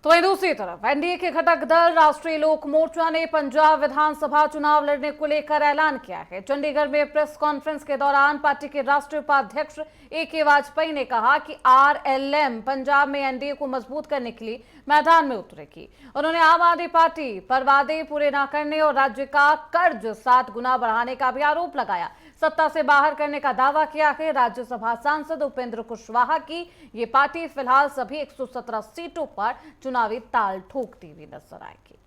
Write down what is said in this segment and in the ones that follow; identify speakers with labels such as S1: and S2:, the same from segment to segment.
S1: तो वहीं दूसरी तरफ एनडीए के घटक दल राष्ट्रीय लोक मोर्चा ने पंजाब विधानसभा चुनाव लड़ने को लेकर ऐलान किया है। चंडीगढ़ में प्रेस कॉन्फ्रेंस के दौरान पार्टी के राष्ट्रीय उपाध्यक्ष ए.के. वाजपेयी ने कहा कि आरएलएम पंजाब में एनडीए को मजबूत करने के लिए मैदान में उतरेगी। उन्होंने आम आदमी पार्टी पर वादे पूरे न करने और राज्य का कर्ज 7 गुना बढ़ाने का भी आरोप लगाया। सत्ता से बाहर करने का दावा किया है। राज्यसभा सांसद उपेंद्र कुशवाहा की ये पार्टी फिलहाल सभी 117 सीटों पर चुनावी ताल ठोकती हुई नजर आएगी।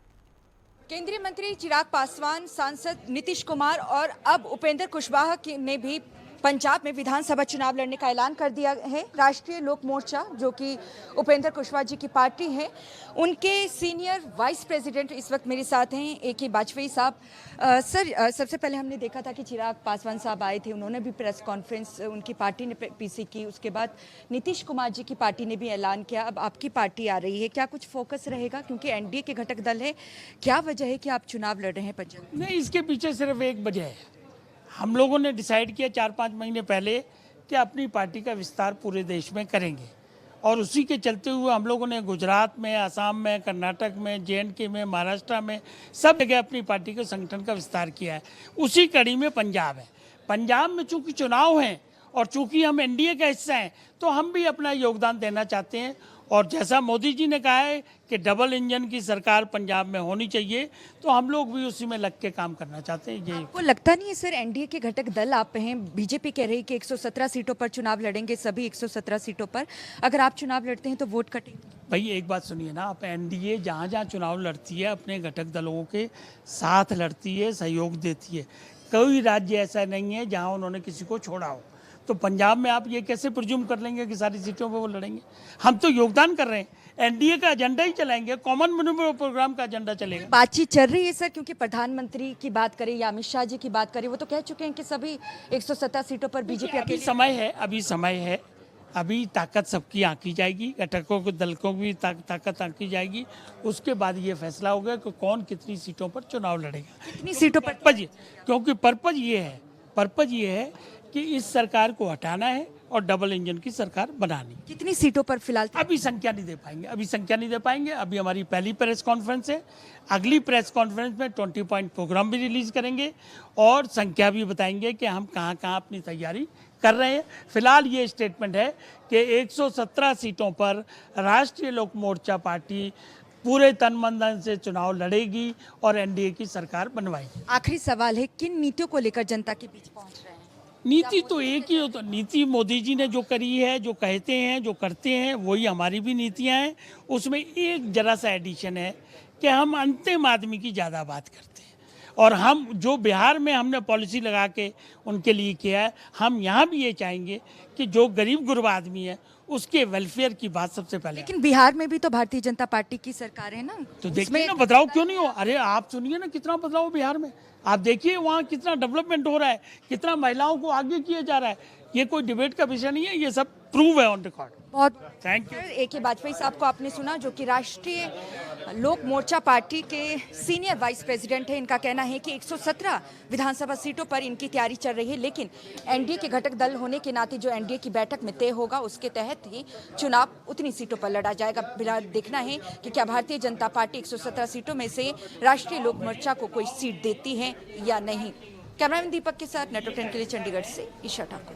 S2: केंद्रीय मंत्री चिराग पासवान, सांसद नीतीश कुमार और अब उपेंद्र कुशवाहा ने भी पंजाब में विधानसभा चुनाव लड़ने का ऐलान कर दिया है। राष्ट्रीय लोक मोर्चा, जो कि उपेंद्र कुशवाहा जी की पार्टी है, उनके सीनियर वाइस प्रेसिडेंट इस वक्त मेरे साथ हैं, ए.के. वाजपेयी साहब। सर, सबसे पहले हमने देखा था कि चिराग पासवान साहब आए थे, उन्होंने भी प्रेस कॉन्फ्रेंस उनकी पार्टी ने पीसी की। उसके बाद नीतीश कुमार जी की पार्टी ने भी ऐलान किया। अब आपकी पार्टी आ रही है, क्या कुछ फोकस रहेगा क्योंकि एनडीए के घटक दल है? क्या वजह है कि आप चुनाव लड़ रहे हैं पंजाब?
S3: नहीं, इसके पीछे सिर्फ एक वजह है। हम लोगों ने डिसाइड किया 4-5 महीने पहले कि अपनी पार्टी का विस्तार पूरे देश में करेंगे, और उसी के चलते हुए हम लोगों ने गुजरात में, असम में, कर्नाटक में, जे.एंड.के में, महाराष्ट्र में सब जगह अपनी पार्टी के संगठन का विस्तार किया है। उसी कड़ी में पंजाब है। पंजाब में चूंकि चुनाव हैं और चूंकि हम एनडीए का हिस्सा हैं, तो हम भी अपना योगदान देना चाहते हैं। और जैसा मोदी जी ने कहा है कि डबल इंजन की सरकार पंजाब में होनी चाहिए, तो हम लोग भी उसी में लग के काम करना चाहते हैं। ये
S2: आपको लगता नहीं है सर, एनडीए के घटक दल आप हैं, बीजेपी कह रही कि 117 सीटों पर चुनाव लड़ेंगे, सभी 117 सीटों पर, अगर आप चुनाव लड़ते हैं तो वोट कटेंगे?
S3: भाई एक बात सुनिए ना, आप एनडीए जहाँ जहाँ चुनाव लड़ती है अपने घटक दलों के साथ लड़ती है, सहयोग देती है। कोई राज्य ऐसा नहीं है जहाँ उन्होंने किसी को छोड़ा हो। तो पंजाब में आप ये कैसे प्रिज्यूम कर लेंगे कि सारी सीटों पे वो लड़ेंगे? हम तो योगदान कर रहे हैं, एनडीए का एजेंडा ही चलाएंगे, कॉमन मिनिमम प्रोग्राम का एजेंडा चलेगा।
S2: बातचीत चल रही है सर, क्योंकि प्रधानमंत्री की बात करें या अमित शाह जी की बात करें, वो तो कह चुके हैं कि सभी 117 सीटों पर बीजेपी
S3: अभी
S2: अकेले।
S3: समय है, अभी ताकत सबकी आंकी जाएगी, घटकों के दलों की ताकत आंकी जाएगी। उसके बाद ये फैसला होगा कि कौन कितनी सीटों पर चुनाव लड़ेगा,
S2: कितनी सीटों पर?
S3: क्योंकि पर्पज ये है कि इस सरकार को हटाना है और डबल इंजन की सरकार बनानी।
S2: कितनी सीटों पर फिलहाल?
S3: अभी संख्या नहीं दे पाएंगे। अभी हमारी पहली प्रेस कॉन्फ्रेंस है। अगली प्रेस कॉन्फ्रेंस में 20 पॉइंट प्रोग्राम भी रिलीज करेंगे और संख्या भी बताएंगे कि हम कहाँ अपनी तैयारी कर रहे हैं। फिलहाल ये स्टेटमेंट है कि 117 सीटों पर राष्ट्रीय लोक मोर्चा पार्टी पूरे तन मन धन से चुनाव लड़ेगी और एनडीए की सरकार बनवाएगी।
S2: आखिरी सवाल है, किन नीतियों को लेकर जनता के बीच पहुंच रहे हैं?
S3: नीति तो एक ही होता, नीति मोदी जी ने जो करी है, जो कहते हैं, जो करते हैं, वही हमारी भी नीतियां हैं। उसमें एक जरा सा एडिशन है कि हम अंतिम आदमी की ज़्यादा बात करते हैं, और हम जो बिहार में हमने पॉलिसी लगा के उनके लिए किया है, हम यहाँ भी ये चाहेंगे कि जो गरीब गुरबा आदमी है उसके वेलफेयर की बात सबसे पहले।
S2: लेकिन बिहार में भी तो भारतीय जनता पार्टी की सरकार है ना,
S3: तो देखिए ना बदलाव क्यों नहीं हो। अरे आप सुनिए ना, कितना बदलाव हो बिहार में। आप देखिए वहाँ कितना डेवलपमेंट हो रहा है, कितना महिलाओं को आगे किया जा रहा है। ये कोई डिबेट का विषय नहीं है, ये सब प्रूव है ऑन रिकॉर्ड।
S2: बहुत
S3: थैंक यू।
S2: ए.के. वाजपेयी साहब को आपने सुना, जो कि राष्ट्रीय लोक मोर्चा पार्टी के सीनियर वाइस प्रेसिडेंट है। इनका कहना है कि 117 विधानसभा सीटों पर इनकी तैयारी चल रही है, लेकिन एनडीए के घटक दल होने के नाते जो एनडीए की बैठक में तय होगा उसके तहत ही चुनाव उतनी सीटों पर लड़ा जाएगा। फिलहाल देखना है कि क्या भारतीय जनता पार्टी 117 सीटों में से राष्ट्रीय लोक मोर्चा को कोई सीट देती है या नहीं। कैमरामैन दीपक के साथ नेटवर्क 10 के लिए चंडीगढ़ से ईशा ठाकुर।